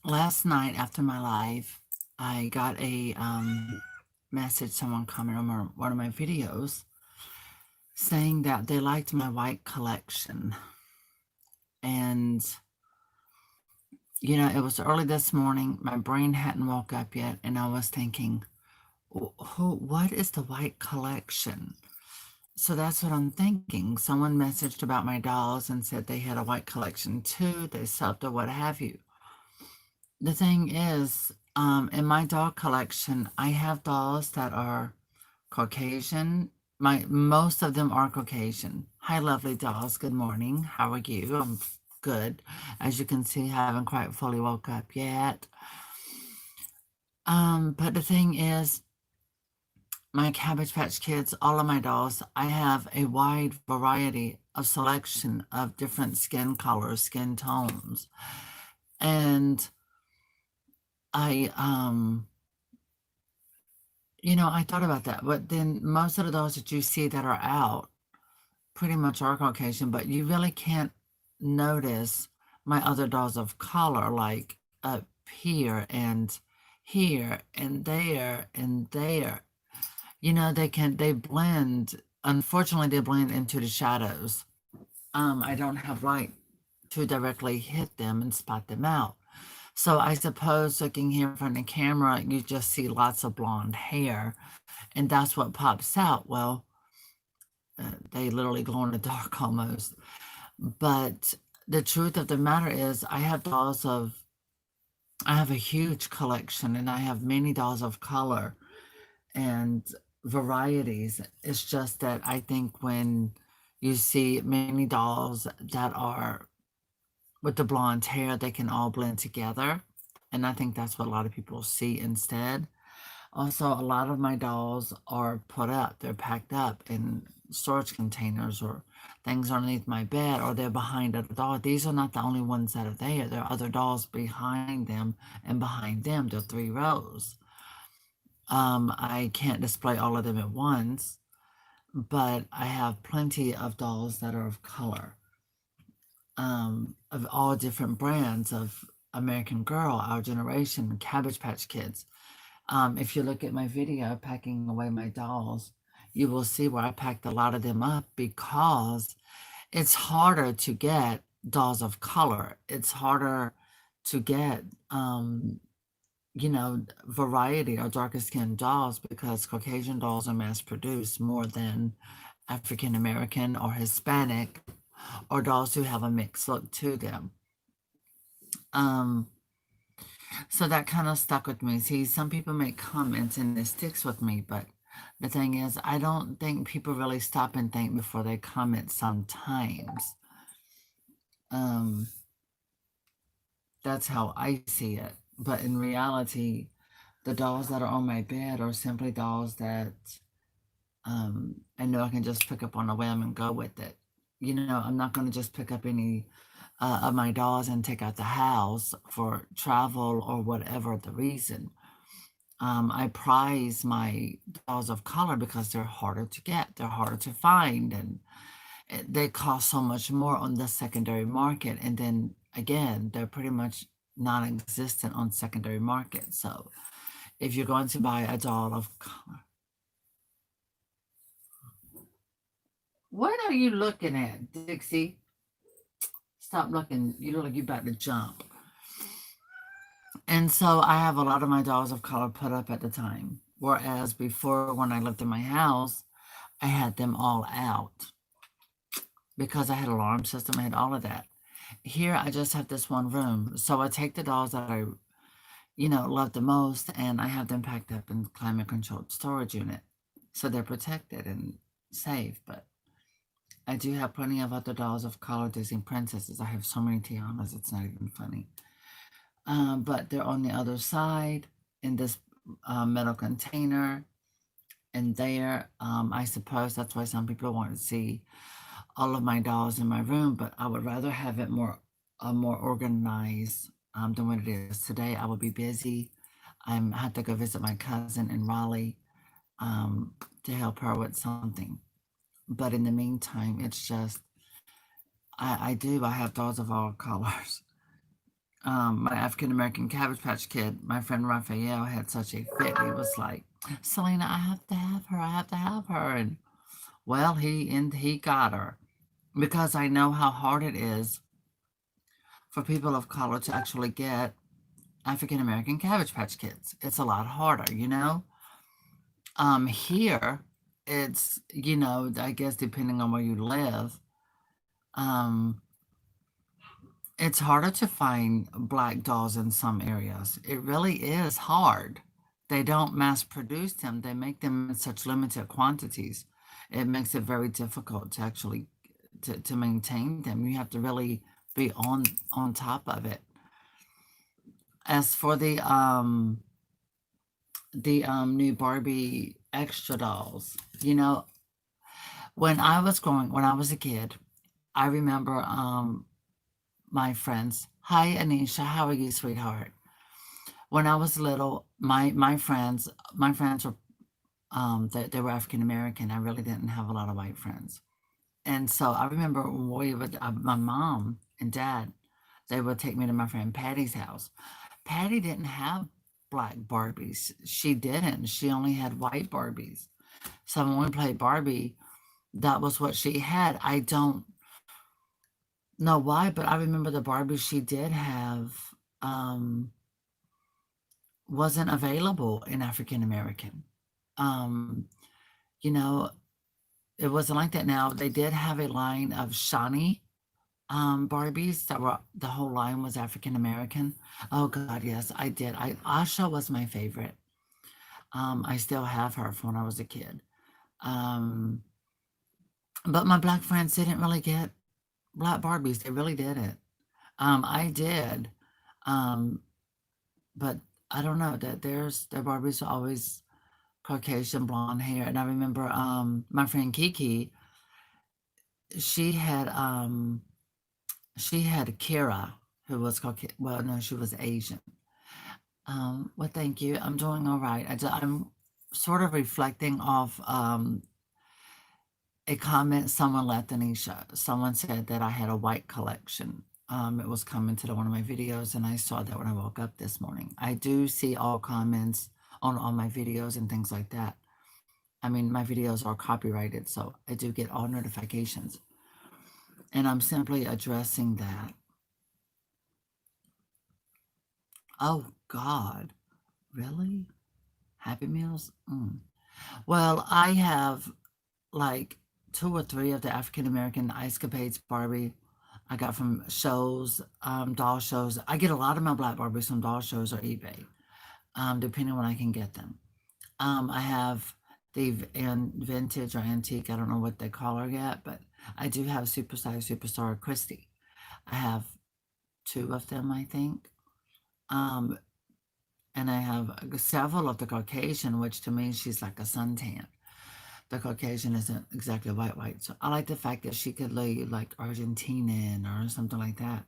Last night after my live, I got a message, someone commented on one of my videos saying that they liked my white collection. And, it was early this morning. My brain hadn't woke up yet. And I was thinking, what is the white collection? So that's what I'm thinking. Someone messaged about my dolls and said they had a white collection too. They subbed or what have you. The thing is, in my doll collection, I have dolls that are Caucasian. Most of them are Caucasian. Hi, lovely dolls. Good morning. How are you? I'm good. As you can see, I haven't quite fully woke up yet. But the thing is, my Cabbage Patch Kids, all of my dolls, I have a wide variety of selection of different skin colors, skin tones. And I I thought about that, but then most of the dolls that you see that are out pretty much are Caucasian, but you really can't notice my other dolls of color, like up here and there and there. They blend. Unfortunately, they blend into the shadows. I don't have light to directly hit them and spot them out. So I suppose looking here from the camera, you just see lots of blonde hair, and that's what pops out. Well, they literally glow in the dark almost. But the truth of the matter is, I have a huge collection, and I have many dolls of color and varieties. It's just that I think when you see many dolls that are with the blonde hair, they can all blend together. And I think that's what a lot of people see instead. Also, a lot of my dolls are put up, they're packed up in storage containers or things underneath my bed, or they're behind other dolls. These are not the only ones that are there. There are other dolls behind them, and behind them, there are 3 rows. I can't display all of them at once, but I have plenty of dolls that are of color, of all different brands of American Girl, Our Generation, Cabbage Patch Kids. If you look at my video, packing away my dolls, you will see where I packed a lot of them up because it's harder to get dolls of color. It's harder to get, variety or darker skinned dolls because Caucasian dolls are mass produced more than African American or Hispanic or dolls who have a mixed look to them. So that kind of stuck with me. See, some people make comments and it sticks with me, but the thing is, I don't think people really stop and think before they comment sometimes. That's how I see it. But in reality, the dolls that are on my bed are simply dolls that I know I can just pick up on a whim and go with it. I'm not going to just pick up any of my dolls and take out the house for travel or whatever the reason. I prize my dolls of color because they're harder to get, they're harder to find, and they cost so much more on the secondary market. And then again, they're pretty much non-existent on secondary market. So if you're going to buy a doll of color, what are you looking at, Dixie? Stop looking. You look like you're about to jump. And so I have a lot of my dolls of color put up at the time. Whereas before, when I lived in my house, I had them all out because I had alarm system, I had all of that. Here, I just have this one room. So I take the dolls that I, love the most, and I have them packed up in climate-controlled storage unit. So they're protected and safe. But I do have plenty of other dolls of color Disney princesses. I have so many Tianas, it's not even funny. But they're on the other side in this metal container. And there, I suppose that's why some people want to see all of my dolls in my room, but I would rather have it more organized than what it is today. I will be busy. I have to go visit my cousin in Raleigh to help her with something. But in the meantime, it's just I have dolls of all colors. my African American Cabbage Patch Kid, my friend Raphael had such a fit. He was like, Selena, I have to have her. I have to have her. And well, he got her because I know how hard it is for people of color to actually get African American Cabbage Patch Kids. It's a lot harder, you know. Here, it's, you know, I guess depending on where you live, um, it's harder to find black dolls in some areas. It really is hard. They don't mass produce them. They make them in such limited quantities. It makes it very difficult to actually to maintain them. You have to really be on top of it. As for the new Barbie extra dolls, you know, when I was a kid, I remember my friends. Hi, Anisha. How are you, sweetheart? When I was little, my friends were they were African American. I really didn't have a lot of white friends, and so I remember when we would my mom and dad they would take me to my friend Patty's house. Patty didn't have black Barbies. She didn't. She only had white Barbies. So when we played Barbie, that was what she had. I don't know why, but I remember the Barbie she did have um, wasn't available in African American. Um, you know, it wasn't like that now. They did have a line of Shawnee Barbies that were the whole line was African American. Oh God, yes, I did. Asha was my favorite. I still have her from when I was a kid. Um, but my black friends didn't really get black Barbies. They really didn't. I did. Um, but I don't know that their Barbies are always Caucasian blonde hair. And I remember my friend Kiki, she had she had Kira, who was Caucasian. Well, no, she was Asian. Well, thank you. I'm doing all right. I'm sort of reflecting off a comment someone left, Anisha. Someone said that I had a white collection. It was commented on one of my videos, and I saw that when I woke up this morning. I do see all comments on my videos and things like that. I mean, my videos are copyrighted, so I do get all notifications. And I'm simply addressing that. Oh, God. Really? Happy Meals? Mm. Well, I have like 2 or 3 of the African American Ice Capades Barbie I got from shows, doll shows. I get a lot of my black Barbies from doll shows or eBay, depending when I can get them. I have and vintage or antique. I don't know what they call her yet, but I do have superstar Christy. I have 2 of them, I think. Um, and I have several of the Caucasian, which to me she's like a suntan. The Caucasian isn't exactly white. So I like the fact that she could lay like Argentinian or something like that.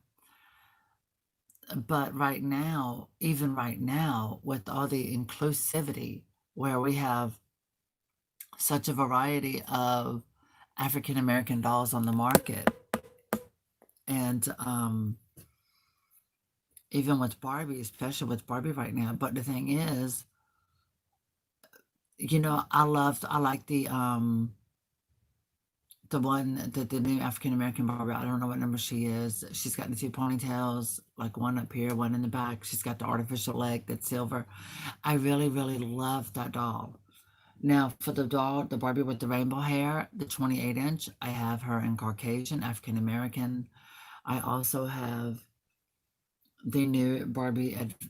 But right now, even right now, with all the inclusivity, where we have such a variety of African American dolls on the market, and even with Barbie, especially with Barbie right now. But the thing is, you know, I like the one that the new African American Barbie. I don't know what number she is. She's got the 2 ponytails, like one up here, one in the back. She's got the artificial leg that's silver. I really, really love that doll. Now, for the doll, the Barbie with the rainbow hair, the 28-inch, I have her in Caucasian, African American. I also have the new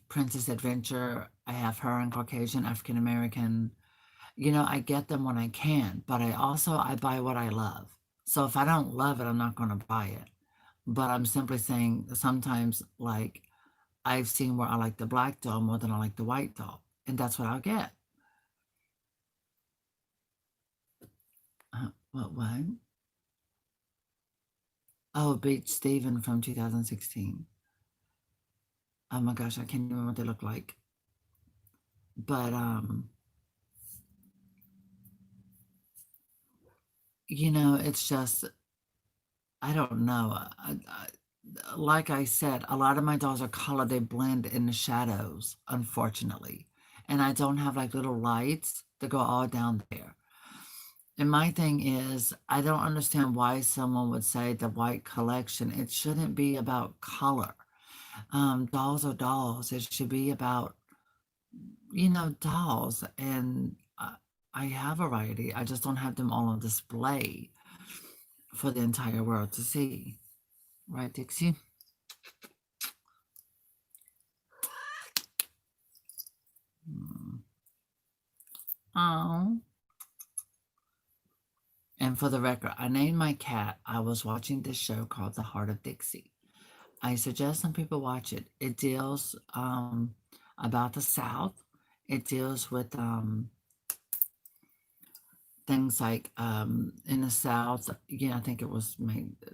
Princess Adventure. I have her in Caucasian, African American. You know, I get them when I can, but I buy what I love. So if I don't love it, I'm not going to buy it. But I'm simply saying sometimes, like, I've seen where I like the black doll more than I like the white doll, and that's what I'll get. What? Oh, Beach Steven from 2016. Oh my gosh, I can't remember what they look like. But you know, it's just I don't know. like I said, a lot of my dolls are colored. They blend in the shadows, unfortunately. And I don't have like little lights that go all down there. And my thing is, I don't understand why someone would say the white collection. It shouldn't be about color. Dolls are dolls. It should be about, dolls. And I have a variety. I just don't have them all on display for the entire world to see. Right, Dixie? Oh. And for the record, I named my cat. I was watching this show called The Heart of Dixie. I suggest some people watch it. It deals about the South. It deals with things like in the South. Yeah, I think it was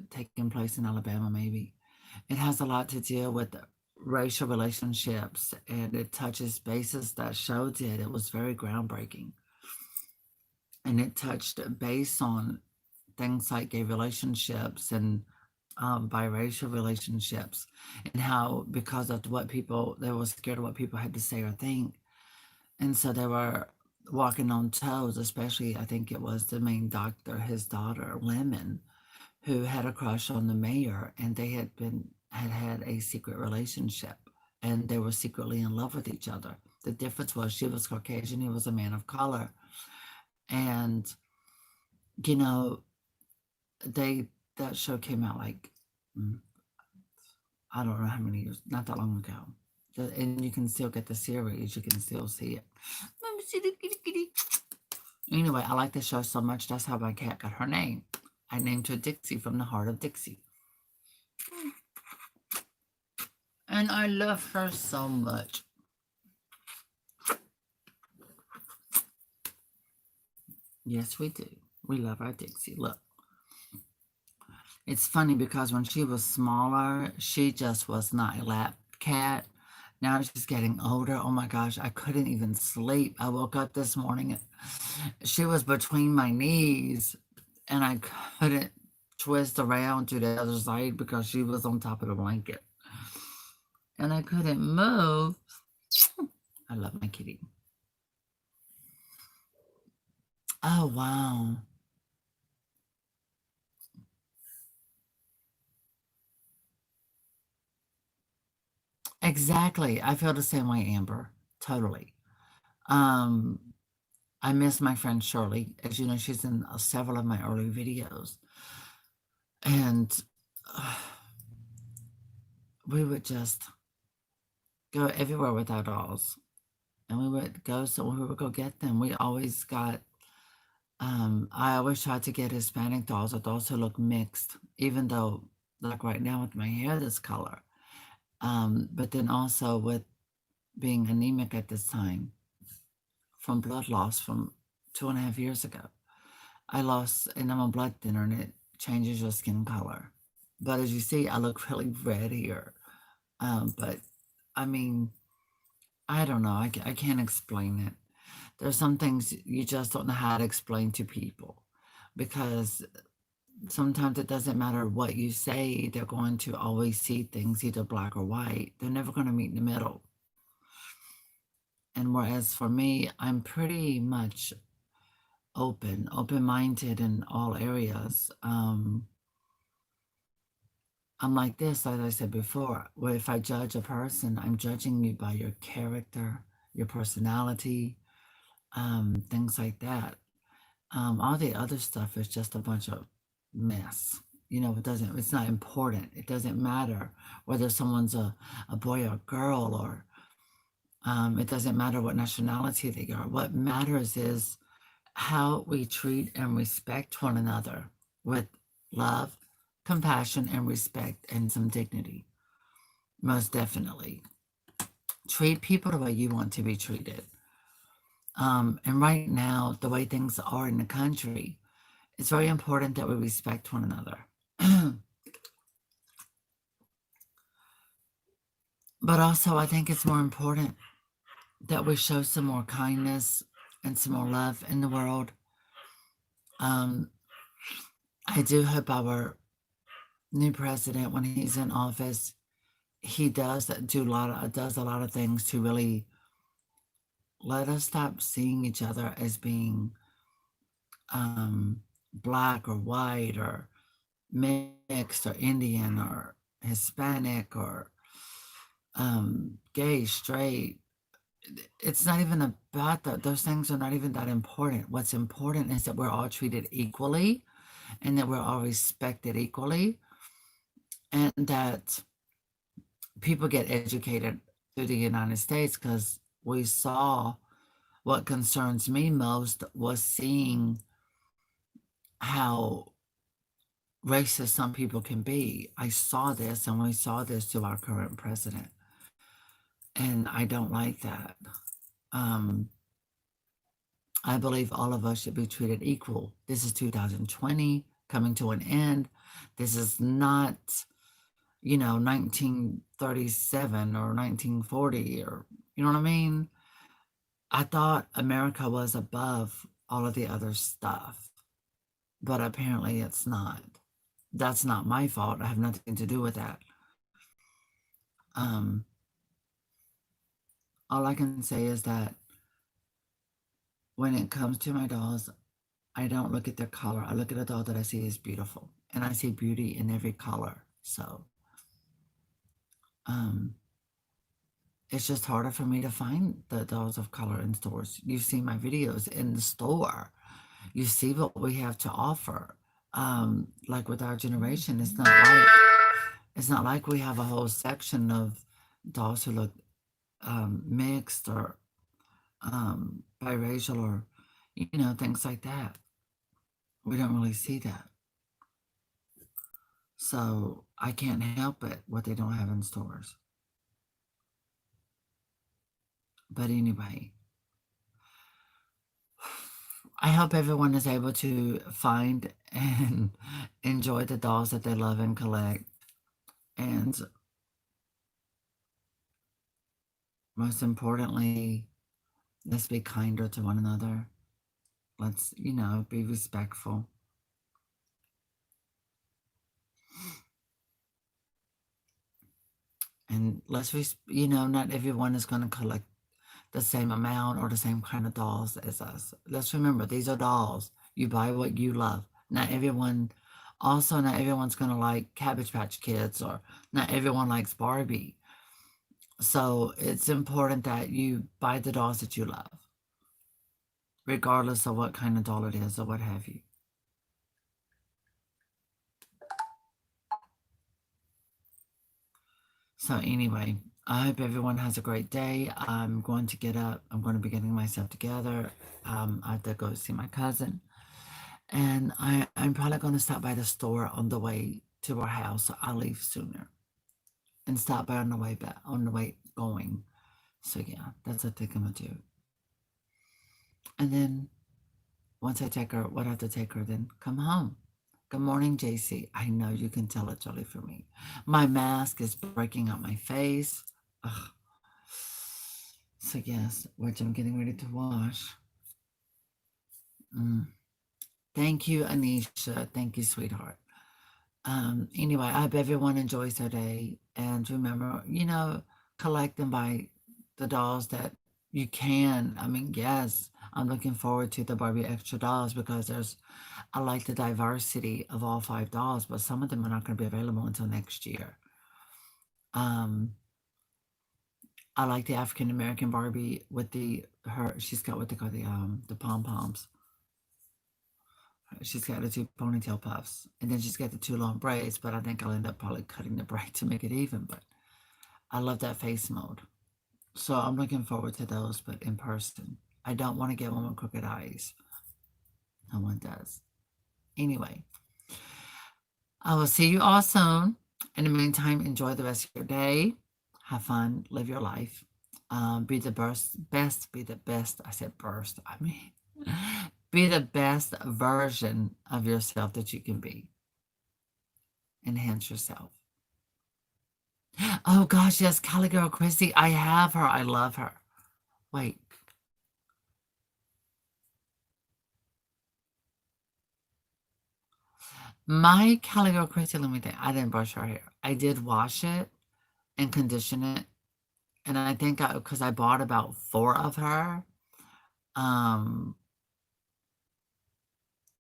taking place in Alabama, maybe. It has a lot to deal with racial relationships, and it touches bases that show did. It was very groundbreaking. And it touched base on things like gay relationships and biracial relationships, and how because of what people, they were scared of what people had to say or think, and so they were walking on toes, especially I think it was the main doctor, his daughter Lemon, who had a crush on the mayor, and they had a secret relationship, and they were secretly in love with each other. The difference was she was Caucasian, he was a man of color. And you know they that show came out like mm, I don't know how many years, not that long ago. And you can still get the series, you can still see it. Anyway, I like the show so much, that's how my cat got her name. I named her Dixie from the Heart of Dixie. And I love her so much. Yes, we do. We love our Dixie. Look. It's funny because when she was smaller, she just was not a lap cat. Now she's getting older. Oh my gosh, I couldn't even sleep. I woke up this morning. She was between my knees, and I couldn't twist around to the other side because she was on top of the blanket. And I couldn't move. I love my kitty. Oh, wow. Exactly. I feel the same way, Amber. Totally. Um, I miss my friend Shirley. As you know, she's in several of my early videos. And uh, we would just go everywhere with our dolls. And we would go, so we would go get them. We always got, I always tried to get Hispanic dolls or dolls who look mixed, even though, like right now with my hair this color. But then also with being anemic at this time from blood loss from 2.5 years ago. I lost, and I'm a blood thinner, and it changes your skin color. But as you see, I look really red here. But I mean, I don't know. I can't explain it. There's some things you just don't know how to explain to people because sometimes it doesn't matter what you say, they're going to always see things either black or white. They're never going to meet in the middle. And whereas for me, I'm pretty much open-minded in all areas. I'm like this, as I said before, where if I judge a person, I'm judging you by your character, your personality, things like that. All the other stuff is just a bunch of mess. It's not important. It doesn't matter whether someone's a boy or a girl, or it doesn't matter what nationality they are. What matters is how we treat and respect one another with love, compassion, and respect, and some dignity. Most definitely. Treat people the way you want to be treated. And right now, the way things are in the country, it's very important that we respect one another. But also, I think it's more important that we show some more kindness and some more love in the world. I do hope our new president, when he's in office, he does a lot of things to really let us stop seeing each other as being black or white or mixed or Indian or Hispanic or gay, straight. It's not even about that. Those things are not even that important. What's important is that we're all treated equally and that we're all respected equally and that people get educated through the United States because we saw what concerns me most was seeing how racist some people can be. I saw this and we saw this to our current president. And I don't like that. Um, I believe all of us should be treated equal. This is 2020 coming to an end. This is not, 1937 or 1940 or, you know what I mean? I thought America was above all of the other stuff, but apparently it's not. That's not my fault. I have nothing to do with that. Um, all I can say is that when it comes to my dolls, I don't look at their color. I look at a doll that I see is beautiful, and I see beauty in every color. So, um, it's just harder for me to find the dolls of color in stores. You've seen my videos in the store. You see what we have to offer. Like with our generation, it's not like we have a whole section of dolls who look mixed or biracial or things like that. We don't really see that. So I can't help it what they don't have in stores. But anyway, I hope everyone is able to find and enjoy the dolls that they love and collect. And most importantly, let's be kinder to one another. Let's, be respectful. And not everyone is going to collect the same amount or the same kind of dolls as us. Let's remember, these are dolls. You buy what you love. Not everyone's going to like Cabbage Patch Kids, or not everyone likes Barbie. So it's important that you buy the dolls that you love, regardless of what kind of doll it is or what have you. So anyway, I hope everyone has a great day. I'm going to get up. I'm going to be getting myself together. I have to go see my cousin. And I'm probably going to stop by the store on the way to our house. So I'll leave sooner and stop by on the way going. So yeah, that's what I think I'm going to do. And then once I take her, what I have to take her, then come home. Good morning, JC. I know you can tell it's early for me. My mask is breaking out my face. Ugh. So yes, which I'm getting ready to wash. Thank you, Anisha. Thank you, sweetheart. Anyway, I hope everyone enjoys their day. And remember, collect and buy the dolls that you can. I mean, yes, I'm looking forward to the Barbie extra dolls because I like the diversity of all 5 dolls, but some of them are not going to be available until next year. I like the African American Barbie with she's got what they call the pom poms. She's got the 2 ponytail puffs, and then she's got the 2 long braids. But I think I'll end up probably cutting the braid to make it even. But I love that face mode, so I'm looking forward to those. But in person, I don't want to get one with crooked eyes. No one does. Anyway, I will see you all soon. In the meantime, enjoy the rest of your day. Have fun. Live your life. Be the best. Be the best. I said burst. I mean, be the best version of yourself that you can be. Enhance yourself. Oh gosh, yes, Cali Girl Christy. I have her. I love her. Wait. My Calico Crazy, let me think. I didn't brush her hair. I did wash it and condition it. And I think because I bought about 4 of her um,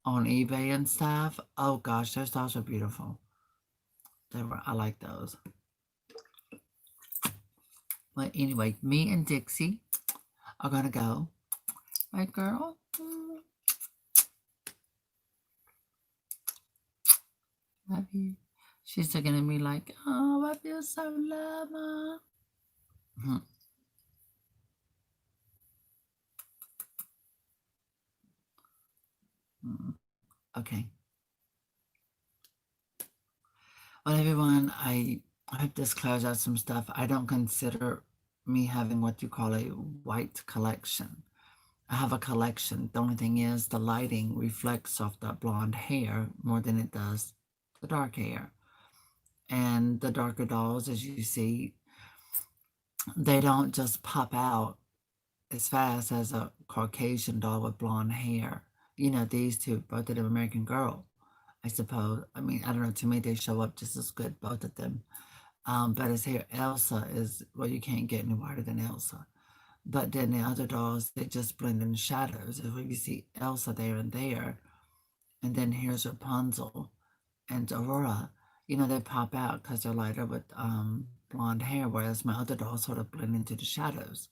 on eBay and stuff. Oh gosh, those dolls are beautiful. I like those. But anyway, me and Dixie are gonna go. Right, girl? Love you. She's looking at me like, oh, I feel so loved, Mom. Okay. Well, everyone, I have disclosed out some stuff. I don't consider me having what you call a white collection. I have a collection. The only thing is the lighting reflects off the blonde hair more than it does the dark hair. And the darker dolls, as you see, they don't just pop out as fast as a Caucasian doll with blonde hair. You know, these two, both of them American Girl, I suppose. I mean, I don't know, to me they show up just as good, both of them. But as here, Elsa is, well, you can't get any whiter than Elsa. But then the other dolls, they just blend in the shadows. If you see Elsa there and there, and then here's Rapunzel and Aurora, you know, they pop out because they're lighter with blonde hair, whereas my other dolls sort of blend into the shadows.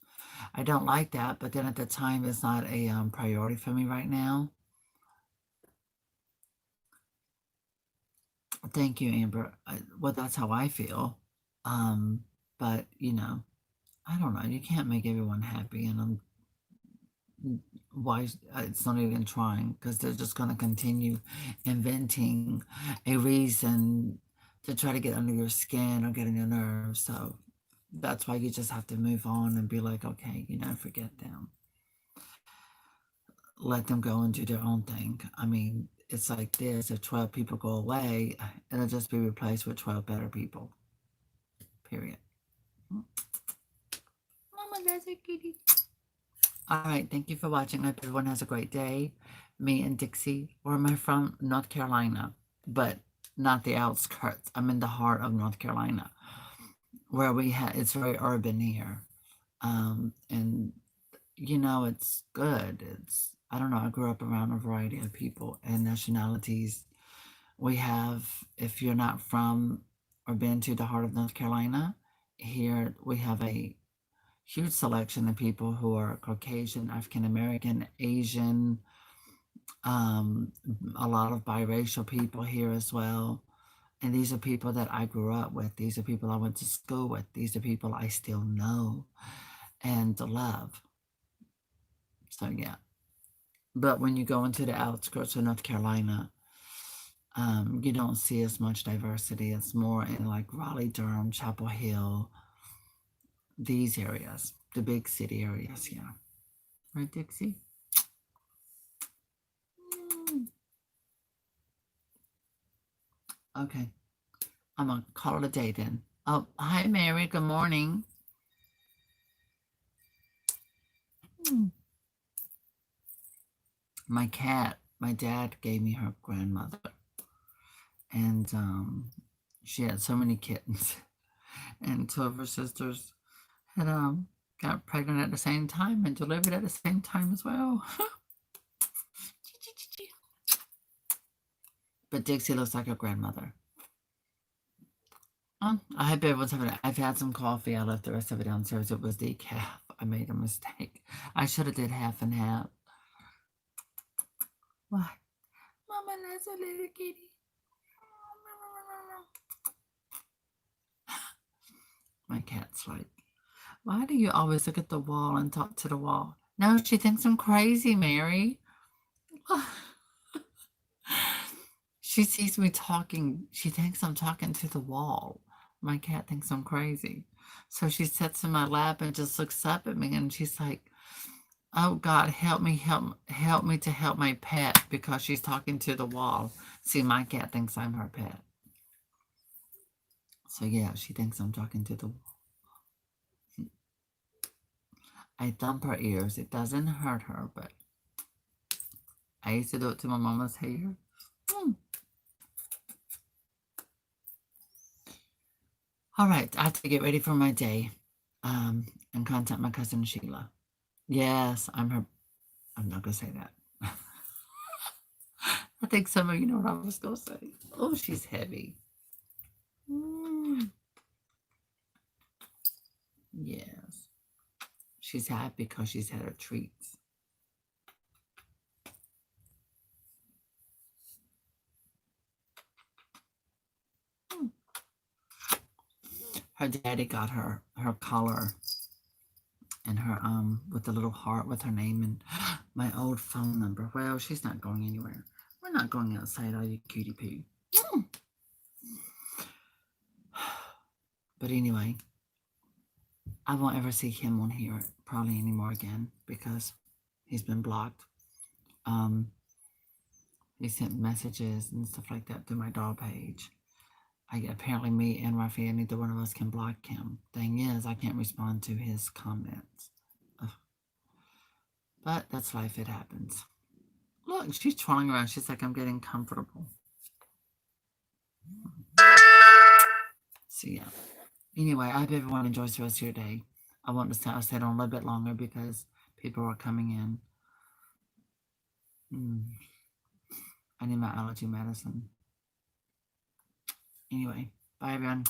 I don't like that, but then at the time, it's not a priority for me right now. Thank you, Amber. Well, that's how I feel. But, you know, I don't know. You can't make everyone happy, and why it's not even trying because they're just going to continue inventing a reason to try to get under your skin or get on your nerves. So that's why you just have to move on and be like, okay, you know, forget them. Let them go and do their own thing. I mean, it's like this: if 12 people go away, it'll just be replaced with 12 better people. Period. Mama, that's a kitty. All right, thank you for watching. I hope everyone has a great day. Me and Dixie, where am I from? North Carolina, but not the outskirts. I'm in the heart of North Carolina, where it's very urban here. And you know, it's good. I don't know, I grew up around a variety of people and nationalities. We have, if you're not from or been to the heart of North Carolina, here we have a huge selection of people who are Caucasian, African American, Asian, a lot of biracial people here as well. And these are people that I grew up with. These are people I went to school with. These are people I still know and love. So, yeah. But when you go into the outskirts of North Carolina, you don't see as much diversity. It's more in like Raleigh, Durham, Chapel Hill, these areas, the big city areas, yeah. Right, Dixie? Okay. I'm going to call it a day then. Oh, hi, Mary. Good morning. My cat, my dad gave me her grandmother. And she had so many kittens. And 2 of her sisters had got pregnant at the same time and delivered at the same time as well. But Dixie looks like her grandmother. I hope everyone's having it. I've had some coffee. I left the rest of it downstairs. It was decaf. I made a mistake. I should have did half and half. What? Mama, that's a little kitty. My cat's like, why do you always look at the wall and talk to the wall? No, she thinks I'm crazy, Mary. She sees me talking. She thinks I'm talking to the wall. My cat thinks I'm crazy. So she sits in my lap and just looks up at me and she's like, oh God, help me to help my pet because she's talking to the wall. See, my cat thinks I'm her pet. So yeah, she thinks I'm talking to the wall. I thump her ears. It doesn't hurt her, but I used to do it to my mama's hair. All right, I have to get ready for my day and contact my cousin Sheila. Yes, I'm her. I'm not going to say that. I think some of you know what I was going to say. Oh, she's heavy. Yes. She's happy because she's had her treats. Her daddy got her collar and her with the little heart with her name and my old phone number. Well, she's not going anywhere. We're not going outside, are you, cutie poo? But anyway, I won't ever see him on here probably anymore again because he's been blocked. He sent messages and stuff like that through my dog page. Apparently me and Raphael, neither one of us can block him. Thing is, I can't respond to his comments. Ugh. But that's life, it happens. Look, she's trolling around. She's like, I'm getting comfortable. So yeah. Anyway, I hope everyone enjoys the rest of your day. I want to stay on a little bit longer because people are coming in. I need my allergy medicine. Anyway, bye everyone.